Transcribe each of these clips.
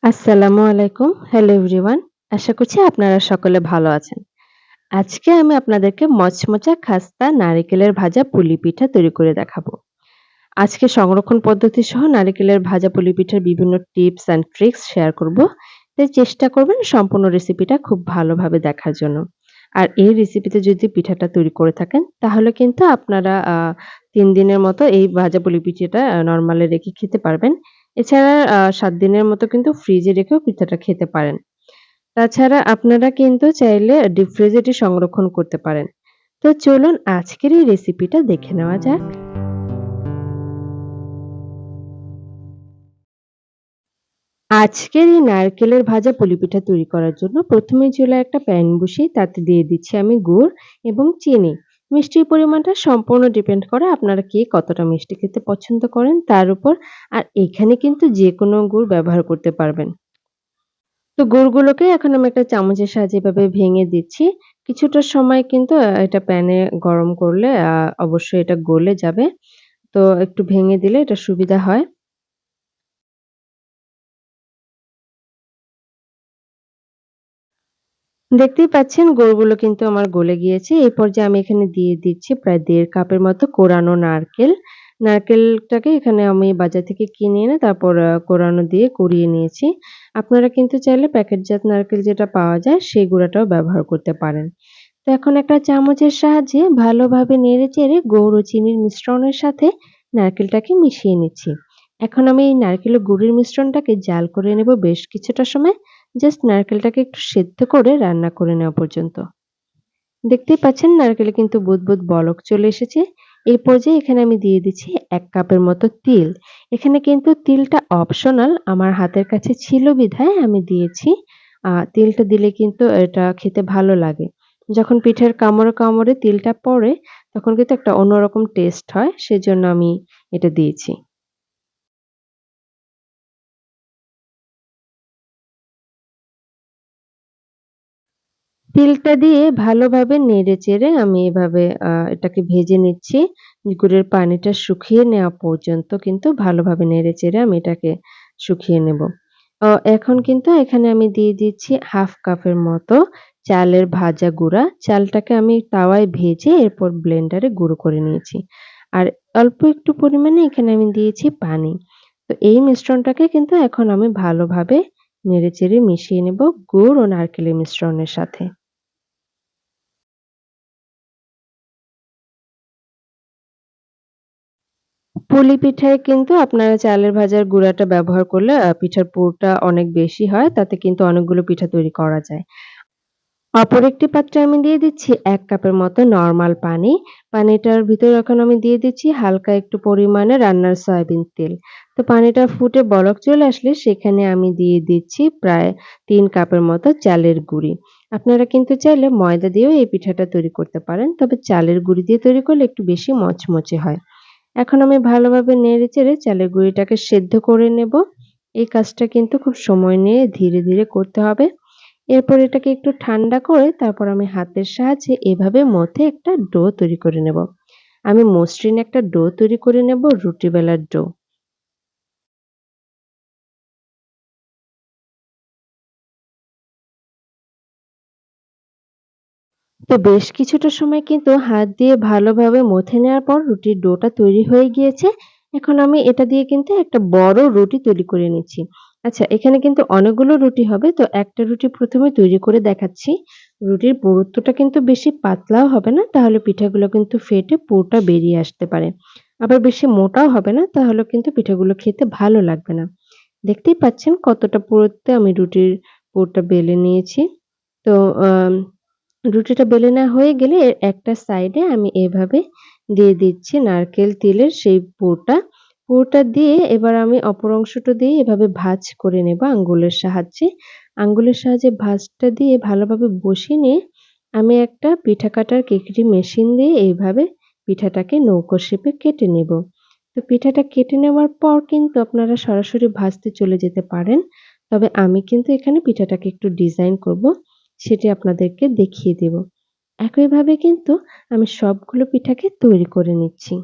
আসসালামু আলাইকুম। Hello everyone. আশা করছি আপনারা সকলে ভালো আছেন। আজকে আমি আপনাদেরকে মচমচা খাস্তা নারিকেলের ভাজা পুলি পিঠা তৈরি করে দেখাবো। আজকে সংরক্ষণ পদ্ধতি সহ নারিকেলের ভাজা পুলি পিঠার বিভিন্ন টিপস অ্যান্ড ট্রিকস শেয়ার করব। তাই চেষ্টা করবেন সম্পূর্ণ রেসিপিটা খুব ভালোভাবে দেখার জন্য। আর এই রেসিপিতে যদি পিঠাটা তৈরি করে থাকেন তাহলে কিন্তু আপনারা ৩ দিনের মতো এই ভাজা পুলি পিঠাটা নরমালি রেখে খেতে পারবেন। এছাড়া ৭ দিনের মতো কিন্তু ফ্রিজে রেখেও পিঠাটা খেতে পারেন। তাছাড়া আপনারা কিন্তু চাইলে ডিপ ফ্রিজে এটি সংরক্ষণ করতে পারেন। তো চলুন আজকের এই রেসিপিটা দেখে নেওয়া যাক। আজকের এই নারকেলের ভাজা পুলি পিঠা তৈরি করার জন্য ১ম এ চুলায় একটা প্যান বসিয়ে তাতে দিয়ে দিচ্ছি আমি গুড় এবং চিনি। মিষ্টির পরিমাণটা সম্পূর্ণ ডিপেন্ড করে আপনারা কে কতটা মিষ্টি খেতে পছন্দ করেন তার উপর। আর এখানে কিন্তু যেকোনো গুড় ব্যবহার করতে পারবেন। তো গুড়গুলোকে এখন আমি একটা চামচের সাহায্যে এভাবে ভেঙে দিচ্ছি। কিছুটা সময় কিন্তু এটা প্যানে গরম করলে অবশ্যই এটা গলে যাবে। তো একটু ভেঙে দিলে এটা সুবিধা হয়। দেখতেই পাচ্ছেন গুড়গুলো কিন্তু আমার গলে গিয়েছে। এই পর্যায়ে আমি এখানে দিয়ে দিচ্ছি প্রায় ১.৫ কাপের মতো কোরানো নারকেল। নারকেলটাকে এখানে আমি বাজার থেকে কিনে এনে তারপর কোরানো দিয়ে কুড়িয়ে নিয়েছি। আপনারা কিন্তু চাইলে প্যাকেটজাত নারকেল যেটা পাওয়া যায় সেই গুঁড়াটাও ব্যবহার করতে পারেন। তো এখন একটা চামচের সাহায্যে ভালোভাবে নেড়েচেড়ে গুড় ও চিনির মিশ্রণের সাথে নারকেলটাকে মিশিয়ে নিচ্ছি। এখন আমি এই নারকেল ও গুড়ের মিশ্রণটাকে জাল করে নেব বেশ কিছুটা সময়। জাস্ট নারকেলটাকে একটু সেদ্ধ করে রান্না করে নেওয়া পর্যন্ত। দেখতেই পাচ্ছেন নারকেলে কিন্তু বুদবুদ বলক চলে এসেছে। এই পর্যায়ে এখানে আমি দিয়ে দিচ্ছি ১ কাপের মতো তিল। এখানে কিন্তু তিলটা অপশনাল। আমার হাতের কাছে ছিল বিধায় আমি দিয়েছি। তিলটা দিলে কিন্তু এটা খেতে ভালো লাগে। যখন পিঠার কামড়ে, কামড়ে তিলটা পড়ে তখন কিন্তু একটা অন্যরকম টেস্ট হয়। সেজন্য আমি এটা দিয়েছি। তিলটা দিয়ে ভালোভাবে নেড়েচেড়ে আমি এভাবে এটাকে ভেজে নিচ্ছি। গুড়ের পানিটা শুকিয়ে নেওয়া পর্যন্ত কিন্তু ভালোভাবে নেড়েচেড়ে আমি এটাকে শুকিয়ে নেব। এখন কিন্তু এখানে আমি দিয়ে দিচ্ছি ১/২ কাপের মতো চালের ভাজা গুঁড়া। চালটাকে আমি তাওয়ায় ভেজে এরপর ব্লেন্ডারে গুঁড়ো করে নিয়েছি। আর অল্প একটু পরিমাণে এখানে আমি দিয়েছি পানি। তো এই মিশ্রণটাকে কিন্তু এখন আমি ভালোভাবে নেড়েচেড়ে মিশিয়ে নেব গুড় ও নারকেলের মিশ্রণের সাথে। পুলি পিঠায় কিন্তু আপনারা চালের ভাজার গুঁড়াটা ব্যবহার করলে পিঠার পুরটা অনেক বেশি হয়। তাতে কিন্তু অনেকগুলো পিঠা তৈরি করা যায়। অপর একটি পাত্রে আমি দিয়ে দিচ্ছি ১ কাপের মতো নরমাল পানি। পানিটার ভিতরে এখন আমি দিয়ে দিচ্ছি হালকা একটু পরিমাণে রান্নার সয়াবিন তেল। তো পানিটা ফুটে বলক চলে আসলে সেখানে আমি দিয়ে দিচ্ছি প্রায় ৩ কাপের মতো চালের গুঁড়ি। আপনারা কিন্তু চাইলে ময়দা দিয়েও এই পিঠাটা তৈরি করতে পারেন। তবে চালের গুঁড়ি দিয়ে তৈরি করলে একটু বেশি মচমচে হয়। এখন আমি ভালোভাবে নেড়েচেড়ে চালের গুঁড়িটাকে সেদ্ধ করে নেব। এই কাজটা কিন্তু খুব সময় নিয়ে ধীরে, ধীরে করতে হবে। এরপর এটাকে একটু ঠান্ডা করে তারপর আমি হাতের সাহায্যে এভাবে মথে একটা ডো তৈরি করে নেব। আমি মসৃণ একটা ডো তৈরি করে নেব, রুটি বেলার ডো। তো বেশ কিছুটা সময় কিন্তু হাত দিয়ে ভালোভাবে মথে নেওয়ার পর রুটির ডোটা তৈরি হয়ে গিয়েছে। এখন আমি এটা দিয়ে কিন্তু একটা বড় রুটি তৈরি করে নিচ্ছি। আচ্ছা, এখানে কিন্তু অনেকগুলো রুটি হবে। তো একটা রুটি ১ম এ তৈরি করে দেখাচ্ছি। রুটির পুরুত্বটা কিন্তু বেশি পাতলাও হবে না, তাহলে পিঠাগুলো কিন্তু ফেটে পুরটা বেরিয়ে আসতে পারে। আবার বেশি মোটাও হবে না, তাহলে কিন্তু পিঠাগুলো খেতে ভালো লাগবে না। দেখতেই পাচ্ছেন কতটা পুরুত্বে আমি রুটির পুরটা বেলে নিয়েছি। তো আম রুটিটা বেলে নেওয়া হয়ে গেলে এর একটা সাইডে আমি এভাবে দিয়ে দিচ্ছি নারকেল তেলের সেই পুরটা। পুরটা দিয়ে এবার আমি অপর অংশটা দিয়ে এভাবে ভাঁজ করে নেব আঙ্গুলের সাহায্যে। আঙ্গুলের সাহায্যে ভাঁজটা দিয়ে ভালোভাবে বসিয়ে নিয়ে আমি একটা পিঠা কাটার কেকরি মেশিন দিয়ে এইভাবে পিঠাটাকে নৌকো শেপে কেটে নেব। তো পিঠাটা কেটে নেওয়ার পর কিন্তু আপনারা সরাসরি ভাজতে চলে যেতে পারেন। তবে আমি কিন্তু এখানে পিঠাটাকে একটু ডিজাইন করব। সেটি আপনাদেরকে দেখিয়ে দেব। একইভাবে কিন্তু আমি সবগুলো পিঠাকে তৈরি করে নিচ্ছি।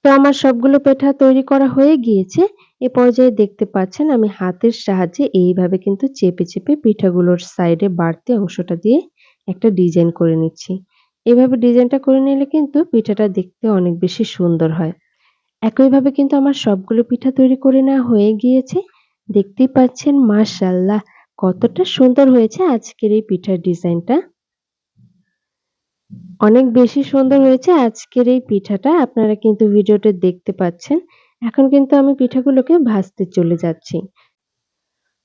তো আমার সবগুলো পিঠা তৈরি করা হয়ে গিয়েছে। এ পর্যায়ে দেখতে পাচ্ছেন আমি হাতের সাহায্যে এইভাবে কিন্তু চেপে, চেপে পিঠাগুলোর সাইডে বাড়তি অংশটা দিয়ে একটা ডিজাইন করে নিচ্ছি। এভাবে ডিজাইনটা করে নিলে কিন্তু পিঠাটা দেখতে অনেক বেশি সুন্দর হয়। একইভাবে কিন্তু আমার সবগুলো পিঠা তৈরি করে নেওয়া হয়ে গিয়েছে। দেখতেই পাচ্ছেন মাশাআল্লাহ কতটা সুন্দর হয়েছে আজকের এই পিঠার ডিজাইনটা। অনেক বেশি সুন্দর হয়েছে আজকের এই পিঠাটা। আপনারা কিন্তু ভিডিওতে দেখতে পাচ্ছেন। এখন কিন্তু আমি পিঠাগুলোকে ভাজতে চলে যাচ্ছি।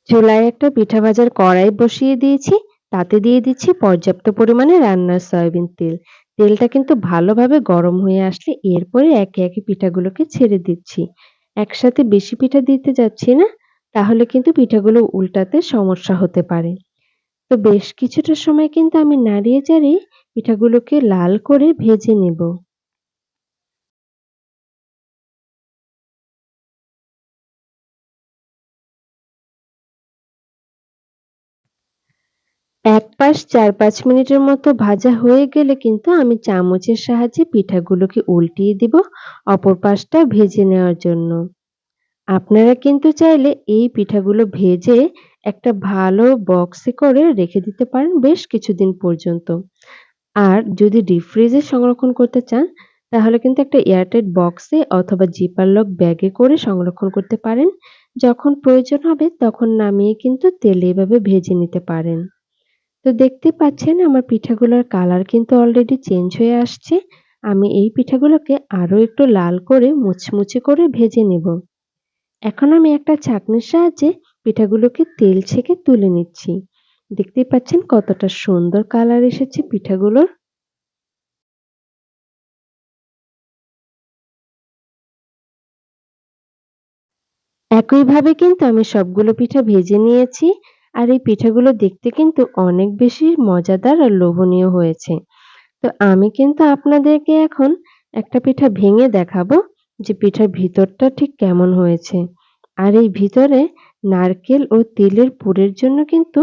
চুলায় একটা পিঠা ভাজার কড়াই বসিয়ে দিয়েছি। তাতে দিয়ে দিচ্ছি পর্যাপ্ত পরিমাণে রান্নার সয়াবিন তেল। তেলটা কিন্তু ভালোভাবে গরম হয়ে আসলে এরপরে একে, একে পিঠাগুলোকে ছেড়ে দিচ্ছি। একসাথে বেশি পিঠা দিতে যাচ্ছি না, তাহলে কিন্তু পিঠাগুলো উল্টাতে সমস্যা হতে পারে। তো বেশ কিছুটা সময় কিন্তু আমি নাড়িয়ে চাড়িয়ে পিঠাগুলোকে লাল করে ভেজে নেব। এক পাশ ৪-৫ মিনিটের মতো ভাজা হয়ে গেলে কিন্তু আমি চামচের সাহায্যে পিঠাগুলোকে উল্টিয়ে দিব অপর পাশটা ভেজে নেওয়ার জন্য। আপনারা কিন্তু চাইলে এই পিঠাগুলো ভেজে একটা ভালো বক্সে করে রেখে দিতে পারেন বেশ কিছুদিন পর্যন্ত। আর যদি ডিপ ফ্রিজে সংরক্ষণ করতে চান, তাহলে কিন্তু একটা এয়ারটাইট বক্সে অথবা জিপার লক ব্যাগে করে সংরক্ষণ করতে পারেন। যখন প্রয়োজন হবে তখন নামিয়ে কিন্তু তেলে এভাবে ভেজে নিতে পারেন। তো দেখতে পাচ্ছেন আমার পিঠাগুলোর কালার কিন্তু অলরেডি চেঞ্জ হয়ে আসছে। আমি এই পিঠাগুলোকে আরো একটু লাল করে মুচমুচে করে ভেজে নেব। এখন আমি একটা ছাঁকনির সাহায্যে পিঠাগুলোকে তেল ছেঁকে তুলে নিচ্ছি। দেখতেই পাচ্ছেন কতটা সুন্দর কালার এসেছে পিঠাগুলোর। একইভাবে কিন্তু আমি সবগুলো পিঠা ভেজে নিয়েছি। আর এই পিঠাগুলো দেখতে কিন্তু অনেক বেশি মজাদার আর লোভনীয় হয়েছে। তো আমি কিন্তু আপনাদেরকে এখন একটা পিঠা ভেঙে দেখাবো যে পিঠার ভিতরটা ঠিক কেমন হয়েছে। আর এই ভিতরে নারকেল ও তিলের পুরের জন্য কিন্তু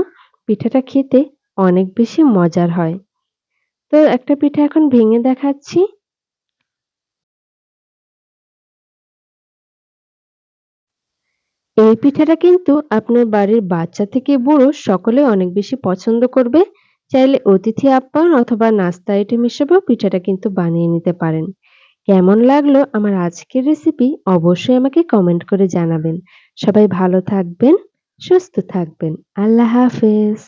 পিঠাটা খেতে অনেক বেশি মজার হয়। তো একটা পিঠা এখন ভেঙে দেখাচ্ছি। এই পিঠাটা কিন্তু আপনার বাড়ির বাচ্চা থেকে বুড়ো সকলে অনেক বেশি পছন্দ করবে। চাইলে অতিথি আপ্যায়ন অথবা নাস্তা আইটেম হিসেবেও পিঠাটা কিন্তু বানিয়ে নিতে পারেন। কেমন লাগলো আমার আজকের রেসিপি অবশ্যই আমাকে কমেন্ট করে জানাবেন। সবাই ভালো থাকবেন, সুস্থ থাকবেন। আল্লাহ হাফেজ।